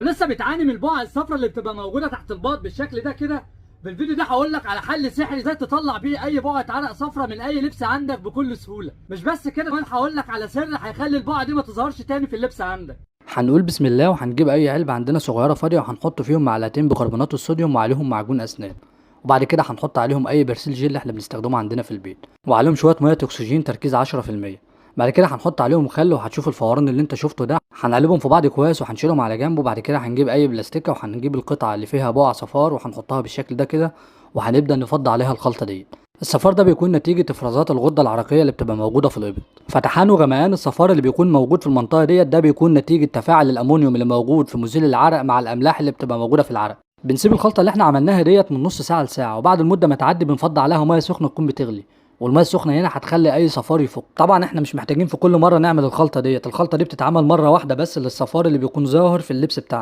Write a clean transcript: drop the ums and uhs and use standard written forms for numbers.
لسه بتعاني من البقع الصفراء اللي بتبقى موجوده تحت الباط بالشكل ده كده؟ بالفيديو ده هقول لك على حل سحري ازاي تطلع بيه اي بقعه عرق صفراء من اي لبس عندك بكل سهوله. مش بس كده، كمان هقول لك على سر هيخلي البقعه دي ما تظهرش تاني في اللبس عندك. هنقول بسم الله وهنجيب اي علبه عندنا صغيره فاضيه وهنحط فيهم معلقتين بيكربونات الصوديوم وعليهم معجون اسنان، وبعد كده هنحط عليهم اي برسيل جل احنا بنستخدمه عندنا في البيت، وعليهم شويه ميه اكسجين تركيز 10%. بعد كده هنحط عليهم خل، وهتشوف الفوران اللي انت شفته ده هنقلبهم في بعض كويس وهنشيلهم على جنب. وبعد كده هنجيب اي بلاستيكه وهنجيب القطعه اللي فيها بقع صفار وهنحطها بالشكل ده كده، وهنبدا نفضي عليها الخلطه دي. الصفار ده بيكون نتيجة افرازات الغدة العرقية اللي بتبقى موجودة في الإبط. فتحان وغمقان الصفار اللي بيكون موجود في المنطقة ديت ده بيكون نتيجة تفاعل الأمونيوم اللي موجود في مزيل العرق مع الأملاح اللي بتبقى موجودة في العرق. بنسيب الخلطة اللي احنا عملناها ديت من نص ساعة لساعة، وبعد المدة ما تعدي بنفضي عليها مية سخنة تكون بتغلي، والمية السخنة هنا هتخلي أي صفار يفك. طبعا احنا مش محتاجين في كل مرة نعمل الخلطة دي بتتعمل مرة واحدة بس للصفار اللي بيكون ظاهر في اللبس بتاعنا.